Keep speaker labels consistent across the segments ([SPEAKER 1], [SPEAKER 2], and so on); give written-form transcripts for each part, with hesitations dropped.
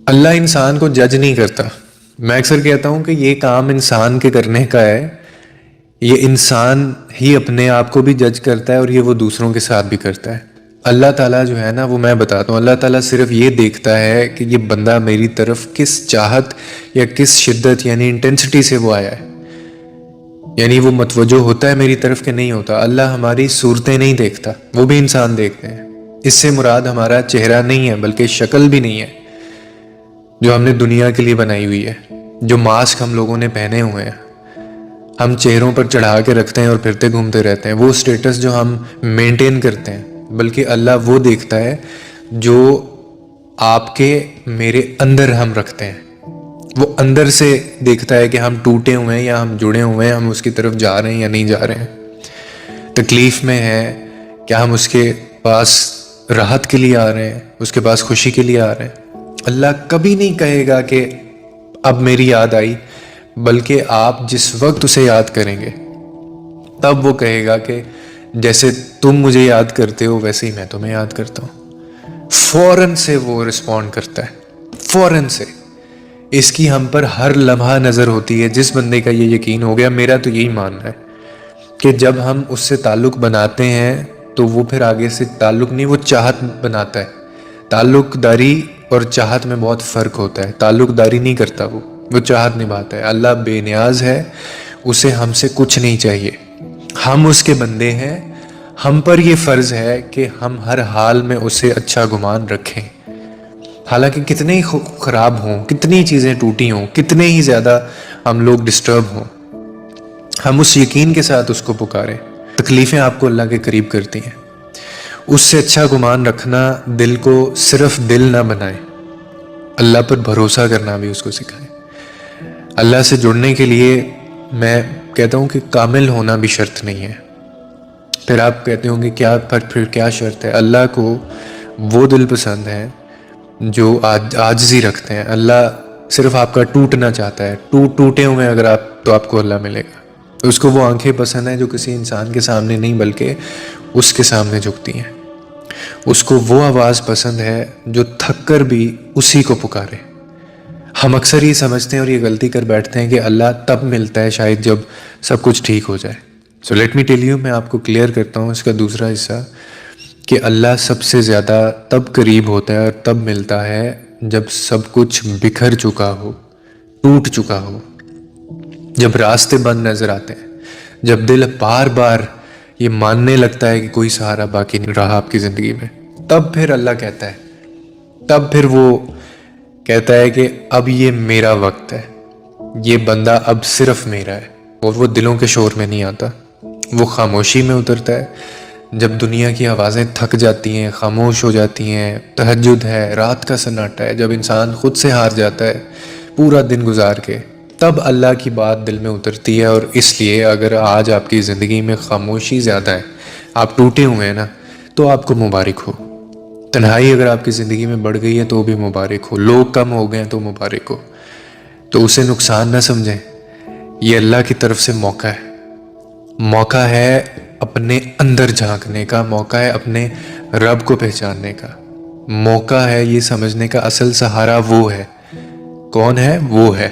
[SPEAKER 1] اللہ انسان کو جج نہیں کرتا. میں اکثر کہتا ہوں کہ یہ کام انسان کے کرنے کا ہے. یہ انسان ہی اپنے آپ کو بھی جج کرتا ہے اور یہ وہ دوسروں کے ساتھ بھی کرتا ہے. اللہ تعالیٰ جو ہے نا وہ میں بتاتا ہوں، اللہ تعالیٰ صرف یہ دیکھتا ہے کہ یہ بندہ میری طرف کس چاہت یا کس شدت یعنی انٹینسٹی سے وہ آیا ہے. یعنی وہ متوجہ ہوتا ہے میری طرف کہ نہیں ہوتا. اللہ ہماری صورتیں نہیں دیکھتا، وہ بھی انسان دیکھتے ہیں. اس سے مراد ہمارا چہرہ نہیں ہے بلکہ شکل بھی نہیں ہے جو ہم نے دنیا کے لیے بنائی ہوئی ہے، جو ماسک ہم لوگوں نے پہنے ہوئے ہیں، ہم چہروں پر چڑھا کے رکھتے ہیں اور پھرتے گھومتے رہتے ہیں. وہ سٹیٹس جو ہم مینٹین کرتے ہیں، بلکہ اللہ وہ دیکھتا ہے جو آپ کے میرے اندر ہم رکھتے ہیں. وہ اندر سے دیکھتا ہے کہ ہم ٹوٹے ہوئے ہیں یا ہم جڑے ہوئے ہیں، ہم اس کی طرف جا رہے ہیں یا نہیں جا رہے ہیں، تکلیف میں ہے کیا ہم اس کے پاس راحت کے لیے آ رہے ہیں، اس کے پاس خوشی کے لیے آ رہے ہیں. اللہ کبھی نہیں کہے گا کہ اب میری یاد آئی، بلکہ آپ جس وقت اسے یاد کریں گے تب وہ کہے گا کہ جیسے تم مجھے یاد کرتے ہو ویسے ہی میں تمہیں یاد کرتا ہوں. فوراً سے وہ رسپونڈ کرتا ہے، فوراً سے. اس کی ہم پر ہر لمحہ نظر ہوتی ہے. جس بندے کا یہ یقین ہو گیا، میرا تو یہی ماننا ہے کہ جب ہم اس سے تعلق بناتے ہیں تو وہ پھر آگے سے تعلق نہیں، وہ چاہت بناتا ہے. تعلق داری اور چاہت میں بہت فرق ہوتا ہے. تعلق داری نہیں کرتا، وہ چاہت نبھاتا ہے. اللہ بے نیاز ہے، اسے ہم سے کچھ نہیں چاہیے. ہم اس کے بندے ہیں، ہم پر یہ فرض ہے کہ ہم ہر حال میں اسے اچھا گمان رکھیں. حالانکہ کتنے ہی خراب ہوں، کتنی چیزیں ٹوٹی ہوں، کتنے ہی زیادہ ہم لوگ ڈسٹرب ہوں، ہم اس یقین کے ساتھ اس کو پکاریں. تکلیفیں آپ کو اللہ کے قریب کرتی ہیں. اس سے اچھا گمان رکھنا، دل کو صرف دل نہ بنائیں، اللہ پر بھروسہ کرنا بھی اس کو سکھائیں. اللہ سے جڑنے کے لیے میں کہتا ہوں کہ کامل ہونا بھی شرط نہیں ہے. پھر آپ کہتے ہوں گے کیا پھر کیا شرط ہے؟ اللہ کو وہ دل پسند ہے جو عاجزی رکھتے ہیں. اللہ صرف آپ کا ٹوٹنا چاہتا ہے. ٹوٹے ہوئے اگر آپ تو آپ کو اللہ ملے گا. اس کو وہ آنکھیں پسند ہیں جو کسی انسان کے سامنے نہیں بلکہ اس کے سامنے جھکتی ہیں. اس کو وہ آواز پسند ہے جو تھک کر بھی اسی کو پکارے. ہم اکثر یہ سمجھتے ہیں اور یہ غلطی کر بیٹھتے ہیں کہ اللہ تب ملتا ہے شاید جب سب کچھ ٹھیک ہو جائے. So let me tell you, میں آپ کو کلیئر کرتا ہوں اس کا دوسرا حصہ، کہ اللہ سب سے زیادہ تب قریب ہوتا ہے اور تب ملتا ہے جب سب کچھ بکھر چکا ہو، ٹوٹ چکا ہو، جب راستے بند نظر آتے ہیں، جب دل بار بار یہ ماننے لگتا ہے کہ کوئی سہارا باقی نہیں رہا آپ کی زندگی میں. تب پھر اللہ کہتا ہے، تب پھر وہ کہتا ہے کہ اب یہ میرا وقت ہے، یہ بندہ اب صرف میرا ہے. اور وہ دلوں کے شور میں نہیں آتا، وہ خاموشی میں اترتا ہے. جب دنیا کی آوازیں تھک جاتی ہیں، خاموش ہو جاتی ہیں، تہجد ہے، رات کا سناٹا ہے، جب انسان خود سے ہار جاتا ہے پورا دن گزار کے، تب اللہ کی بات دل میں اترتی ہے. اور اس لیے اگر آج آپ کی زندگی میں خاموشی زیادہ ہے، آپ ٹوٹے ہوئے ہیں نا، تو آپ کو مبارک ہو. تنہائی اگر آپ کی زندگی میں بڑھ گئی ہے تو بھی مبارک ہو. لوگ کم ہو گئے ہیں تو مبارک ہو. تو اسے نقصان نہ سمجھیں، یہ اللہ کی طرف سے موقع ہے. موقع ہے اپنے اندر جھانکنے کا، موقع ہے اپنے رب کو پہچاننے کا، موقع ہے یہ سمجھنے کا اصل سہارا وہ ہے. کون ہے؟ وہ ہے.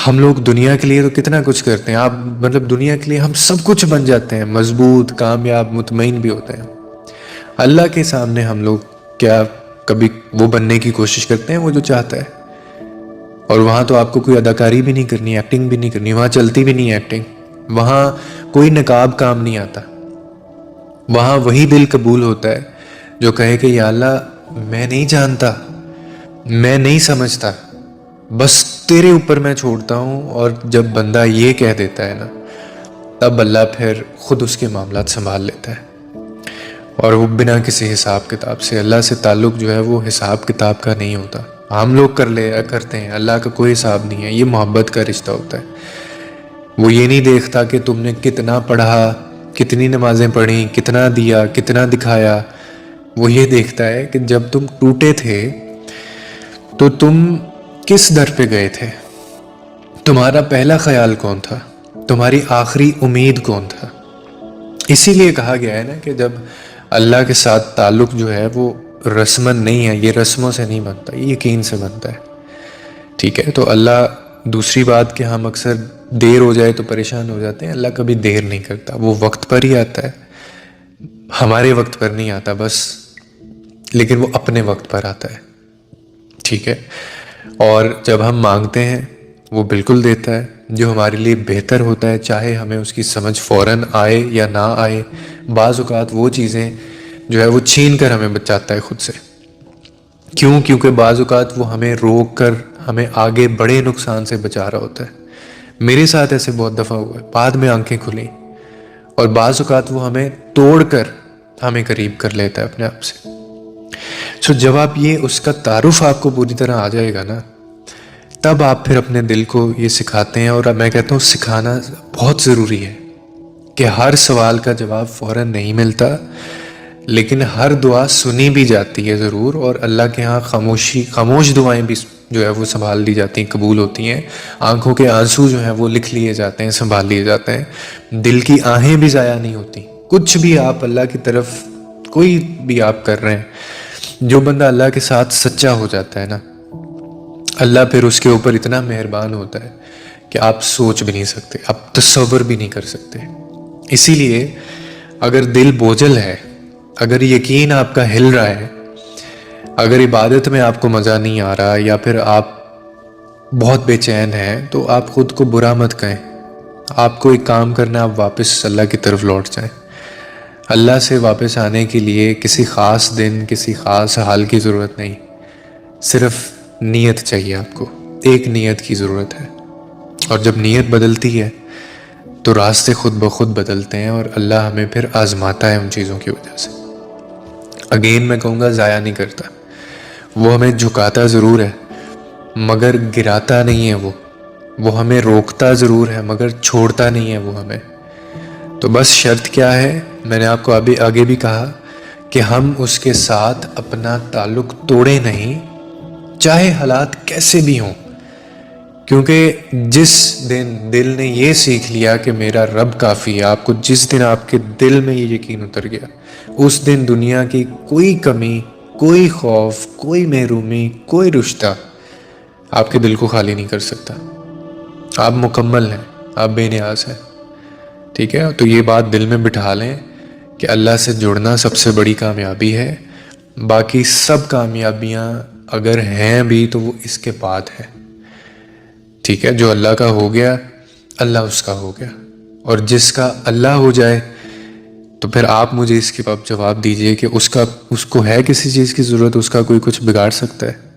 [SPEAKER 1] ہم لوگ دنیا کے لیے تو کتنا کچھ کرتے ہیں. آپ مطلب دنیا کے لیے ہم سب کچھ بن جاتے ہیں، مضبوط، کامیاب، مطمئن بھی ہوتے ہیں. اللہ کے سامنے ہم لوگ کیا کبھی وہ بننے کی کوشش کرتے ہیں وہ جو چاہتا ہے؟ اور وہاں تو آپ کو کوئی اداکاری بھی نہیں کرنی، ایکٹنگ بھی نہیں کرنی، وہاں چلتی بھی نہیں ہے ایکٹنگ. وہاں کوئی نقاب کام نہیں آتا. وہاں وہی دل قبول ہوتا ہے جو کہے کہ یا اللہ میں نہیں جانتا، میں نہیں سمجھتا، بس تیرے اوپر میں چھوڑتا ہوں. اور جب بندہ یہ کہہ دیتا ہے نا، تب اللہ پھر خود اس کے معاملات سنبھال لیتا ہے. اور وہ بنا کسی حساب کتاب سے. اللہ سے تعلق جو ہے وہ حساب کتاب کا نہیں ہوتا. ہم لوگ کرتے ہیں، اللہ کا کوئی حساب نہیں ہے. یہ محبت کا رشتہ ہوتا ہے. وہ یہ نہیں دیکھتا کہ تم نے کتنا پڑھا، کتنی نمازیں پڑھیں، کتنا دیا، کتنا دکھایا. وہ یہ دیکھتا ہے کہ جب تم ٹوٹے تھے تو تم کس در پہ گئے تھے، تمہارا پہلا خیال کون تھا، تمہاری آخری امید کون تھا. اسی لیے کہا گیا ہے نا کہ جب اللہ کے ساتھ تعلق جو ہے وہ رسمن نہیں ہے، یہ رسموں سے نہیں بنتا، یہ یقین سے بنتا ہے. ٹھیک ہے، تو اللہ، دوسری بات کہ ہم اکثر دیر ہو جائے تو پریشان ہو جاتے ہیں. اللہ کبھی دیر نہیں کرتا، وہ وقت پر ہی آتا ہے، ہمارے وقت پر نہیں آتا بس، لیکن وہ اپنے وقت پر آتا ہے. ٹھیک ہے، اور جب ہم مانگتے ہیں وہ بالکل دیتا ہے جو ہمارے لیے بہتر ہوتا ہے، چاہے ہمیں اس کی سمجھ فوراً آئے یا نہ آئے. بعض اوقات وہ چیزیں جو ہے وہ چھین کر ہمیں بچاتا ہے خود سے. کیوں؟ کیونکہ بعض اوقات وہ ہمیں روک کر ہمیں آگے بڑے نقصان سے بچا رہا ہوتا ہے. میرے ساتھ ایسے بہت دفعہ ہوا ہے، بعد میں آنکھیں کھلیں، اور بعض اوقات وہ ہمیں توڑ کر ہمیں قریب کر لیتا ہے اپنے آپ سے. جب آپ یہ اس کا تعارف آپ کو پوری طرح آ جائے گا نا، تب آپ پھر اپنے دل کو یہ سکھاتے ہیں. اور میں کہتا ہوں سکھانا بہت ضروری ہے کہ ہر سوال کا جواب فوراً نہیں ملتا، لیکن ہر دعا سنی بھی جاتی ہے ضرور، اور اللہ کے ہاں خاموش دعائیں بھی جو ہے وہ سنبھال لی جاتی ہیں، قبول ہوتی ہیں. آنکھوں کے آنسو جو ہیں وہ لکھ لیے جاتے ہیں، سنبھال لیے جاتے ہیں. دل کی آہیں بھی ضائع نہیں ہوتی. کچھ بھی آپ اللہ کی طرف کوئی بھی آپ کر رہے ہیں، جو بندہ اللہ کے ساتھ سچا ہو جاتا ہے نا، اللہ پھر اس کے اوپر اتنا مہربان ہوتا ہے کہ آپ سوچ بھی نہیں سکتے، آپ تصور بھی نہیں کر سکتے. اسی لیے اگر دل بوجھل ہے، اگر یقین آپ کا ہل رہا ہے، اگر عبادت میں آپ کو مزہ نہیں آ رہا، یا پھر آپ بہت بے چین ہیں، تو آپ خود کو برا مت کہیں. آپ کو ایک کام کرنا ہے، آپ واپس اللہ کی طرف لوٹ جائیں. اللہ سے واپس آنے کے لیے کسی خاص دن، کسی خاص حال کی ضرورت نہیں، صرف نیت چاہیے. آپ کو ایک نیت کی ضرورت ہے، اور جب نیت بدلتی ہے تو راستے خود بخود بدلتے ہیں، اور اللہ ہمیں پھر آزماتا ہے ان چیزوں کی وجہ سے. اگین میں کہوں گا ضائع نہیں کرتا، وہ ہمیں جھکاتا ضرور ہے مگر گراتا نہیں ہے. وہ ہمیں روکتا ضرور ہے مگر چھوڑتا نہیں ہے وہ ہمیں. تو بس شرط کیا ہے، میں نے آپ کو ابھی آگے بھی کہا کہ ہم اس کے ساتھ اپنا تعلق توڑے نہیں، چاہے حالات کیسے بھی ہوں. کیونکہ جس دن دل نے یہ سیکھ لیا کہ میرا رب کافی ہے، آپ کو جس دن آپ کے دل میں یہ یقین اتر گیا، اس دن دنیا کی کوئی کمی، کوئی خوف، کوئی محرومی، کوئی رشتہ آپ کے دل کو خالی نہیں کر سکتا. آپ مکمل ہیں، آپ بے نیاز ہیں. ٹھیک ہے، تو یہ بات دل میں بٹھا لیں کہ اللہ سے جڑنا سب سے بڑی کامیابی ہے. باقی سب کامیابیاں اگر ہیں بھی تو وہ اس کے بعد ہے. ٹھیک ہے، جو اللہ کا ہو گیا اللہ اس کا ہو گیا، اور جس کا اللہ ہو جائے تو پھر آپ مجھے اس کے جواب دیجئے کہ اس کو ہے کسی چیز کی ضرورت، اس کا کوئی کچھ بگاڑ سکتا ہے؟